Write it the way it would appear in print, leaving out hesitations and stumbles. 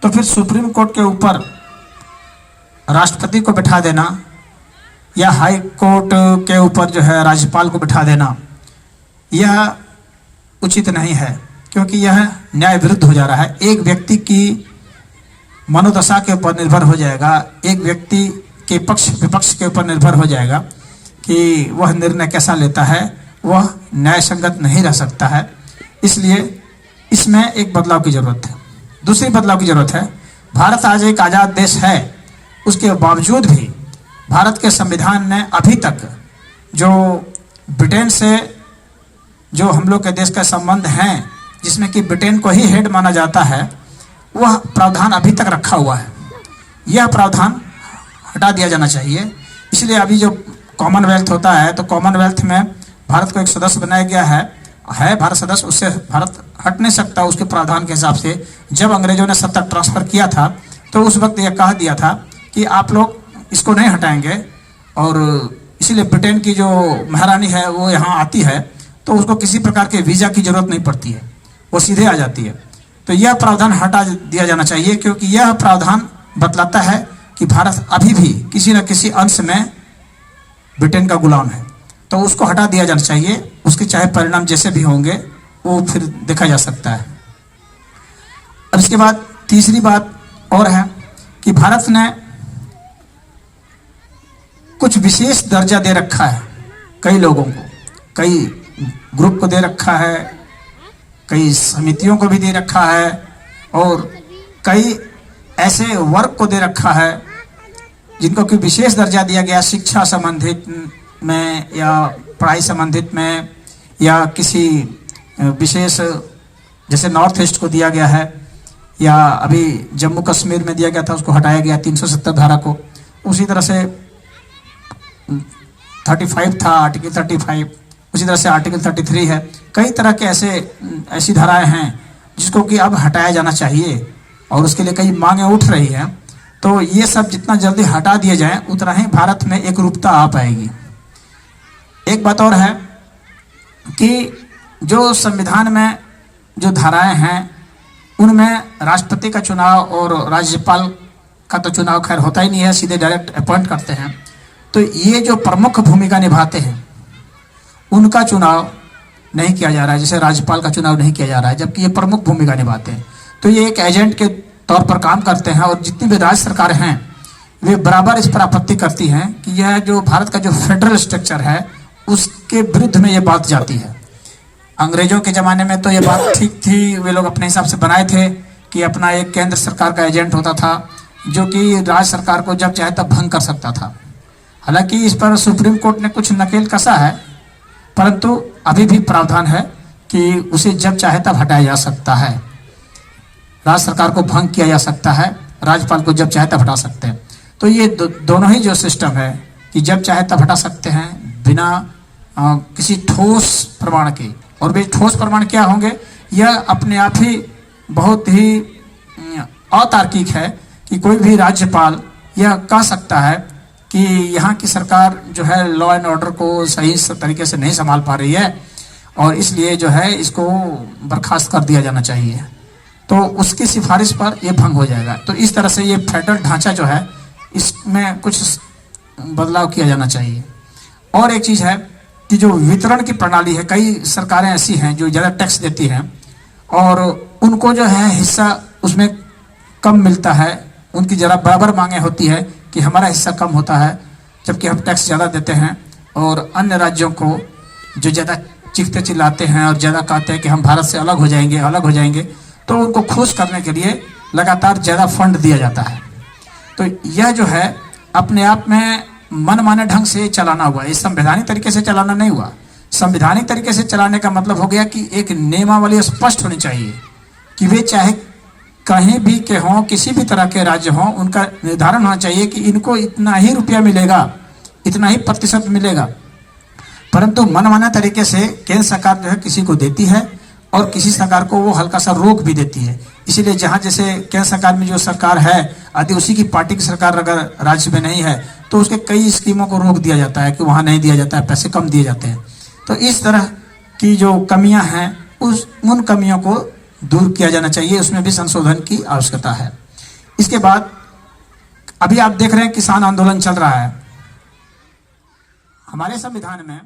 तो फिर supreme court के ऊपर राष्ट्रपति को बिठा देना या हाई कोर्ट के ऊपर जो है राज्यपाल को बिठा देना, यह उचित नहीं है, क्योंकि यह न्याय विरुद्ध हो जा रहा है। एक व्यक्ति की मनोदशा के ऊपर निर्भर हो जाएगा, एक व्यक्ति के पक्ष विपक्ष के ऊपर निर्भर हो जाएगा कि वह निर्णय कैसा लेता है, वह न्याय संगत नहीं रह सकता है। इसलिए इसमें एक बदलाव की जरूरत है। दूसरी बदलाव की जरूरत है, भारत आज एक आज़ाद देश है, उसके बावजूद भी भारत के संविधान ने अभी तक जो ब्रिटेन से जो हम लोग के देश का संबंध हैं, जिसमें कि ब्रिटेन को ही हेड माना जाता है, वह प्रावधान अभी तक रखा हुआ है। यह प्रावधान हटा दिया जाना चाहिए। इसलिए अभी जो कॉमनवेल्थ होता है, तो कॉमनवेल्थ में भारत को एक सदस्य बनाया गया है भारत सदस्य, उससे भारत हट नहीं सकता उसके प्रावधान के हिसाब से। जब अंग्रेजों ने सत्ता ट्रांसफर किया था तो उस वक्त यह कहा दिया था कि आप लोग इसको नहीं हटाएंगे, और इसीलिए ब्रिटेन की जो महारानी है वो यहाँ आती है तो उसको किसी प्रकार के वीज़ा की जरूरत नहीं पड़ती है, वो सीधे आ जाती है। तो यह प्रावधान हटा दिया जाना चाहिए, क्योंकि यह प्रावधान बतलाता है कि भारत अभी भी किसी न किसी अंश में ब्रिटेन का गुलाम है। तो उसको हटा दिया जाना चाहिए। उसके चाहे परिणाम जैसे भी होंगे वो फिर देखा जा सकता है। अब इसके बाद तीसरी बात और है कि भारत ने कुछ विशेष दर्जा दे रखा है कई लोगों को, कई ग्रुप को दे रखा है, कई समितियों को भी दे रखा है, और कई ऐसे वर्ग को दे रखा है जिनको कि विशेष दर्जा दिया गया, शिक्षा संबंधित में या पढ़ाई संबंधित में, या किसी विशेष जैसे नॉर्थ ईस्ट को दिया गया है, या अभी जम्मू कश्मीर में दिया गया था उसको हटाया गया 370 धारा को। उसी तरह से 35 था आर्टिकल 35, उसी तरह से आर्टिकल 33 है। कई तरह के ऐसी धाराएं हैं जिसको कि अब हटाया जाना चाहिए, और उसके लिए कई मांगें उठ रही हैं। तो ये सब जितना जल्दी हटा दिए जाए उतना ही भारत में एक रूपता आ पाएगी। एक बात और है कि जो संविधान में जो धाराएं हैं उनमें राष्ट्रपति का चुनाव और राज्यपाल का तो चुनाव खैर होता ही नहीं है, सीधे डायरेक्ट अपॉइंट करते हैं। तो ये जो प्रमुख भूमिका निभाते हैं उनका चुनाव नहीं किया जा रहा है, जैसे राज्यपाल का चुनाव नहीं किया जा रहा है, जबकि ये प्रमुख भूमिका निभाते हैं। तो ये एक एजेंट के तौर पर काम करते हैं, और जितनी भी राज्य सरकारें हैं वे बराबर इस पर आपत्ति करती हैं कि यह जो भारत का जो फेडरल स्ट्रक्चर है उसके विरुद्ध में ये बात जाती है। अंग्रेजों के ज़माने में तो ये बात ठीक थी, वे लोग अपने हिसाब से बनाए थे कि अपना एक केंद्र सरकार का एजेंट होता था जो कि राज्य सरकार को जब चाहे तब भंग कर सकता था। हालांकि इस पर सुप्रीम कोर्ट ने कुछ नकेल कसा है, परंतु अभी भी प्रावधान है कि उसे जब चाहे तब हटाया जा सकता है, राज्य सरकार को भंग किया जा सकता है, राज्यपाल को जब चाहे तब हटा सकते हैं। तो ये दोनों ही जो सिस्टम है कि जब चाहे तब हटा सकते हैं बिना किसी ठोस प्रमाण के। और वे ठोस प्रमाण क्या होंगे, यह अपने आप ही बहुत ही अतार्किक है कि कोई भी राज्यपाल यह कह सकता है कि यहाँ की सरकार जो है लॉ एंड ऑर्डर को सही तरीके से नहीं संभाल पा रही है, और इसलिए जो है इसको बर्खास्त कर दिया जाना चाहिए। तो उसकी सिफारिश पर यह भंग हो जाएगा। तो इस तरह से ये फेडरल ढांचा जो है इसमें कुछ बदलाव किया जाना चाहिए। और एक चीज़ है कि जो वितरण की प्रणाली है, कई सरकारें ऐसी हैं जो ज़्यादा टैक्स देती हैं और उनको जो है हिस्सा उसमें कम मिलता है, उनकी ज़रा बराबर मांगे होती है कि हमारा हिस्सा कम होता है, जबकि हम टैक्स ज़्यादा देते हैं। और अन्य राज्यों को जो ज़्यादा चीखते चिल्लाते हैं और ज़्यादा कहते हैं कि हम भारत से अलग हो जाएंगे, तो उनको खुश करने के लिए लगातार ज़्यादा फंड दिया जाता है। तो यह जो है अपने आप में मनमाने ढंग से चलाना हुआ, ये संवैधानिक तरीके से चलाना नहीं हुआ। संवैधानिक तरीके से चलाने का मतलब हो गया कि एक नियमावली स्पष्ट होनी चाहिए कि वे चाहे कहीं भी के हों, किसी भी तरह के राज्य हों, उनका निर्धारण होना चाहिए कि इनको इतना ही रुपया मिलेगा, इतना ही प्रतिशत मिलेगा। परंतु मनमाना तरीके से केंद्र सरकार जो है किसी को देती है और किसी सरकार को वो हल्का सा रोक भी देती है। इसीलिए जहाँ जैसे केंद्र सरकार में जो सरकार है यदि उसी की पार्टी की सरकार अगर राज्य में नहीं है तो उसके कई स्कीमों को रोक दिया जाता है कि वहाँ नहीं दिया जाता है, पैसे कम दिए जाते हैं। तो इस तरह की जो कमियां हैं उन कमियों को दूर किया जाना चाहिए, उसमें भी संशोधन की आवश्यकता है। इसके बाद अभी आप देख रहे हैं किसान आंदोलन चल रहा है हमारे संविधान में।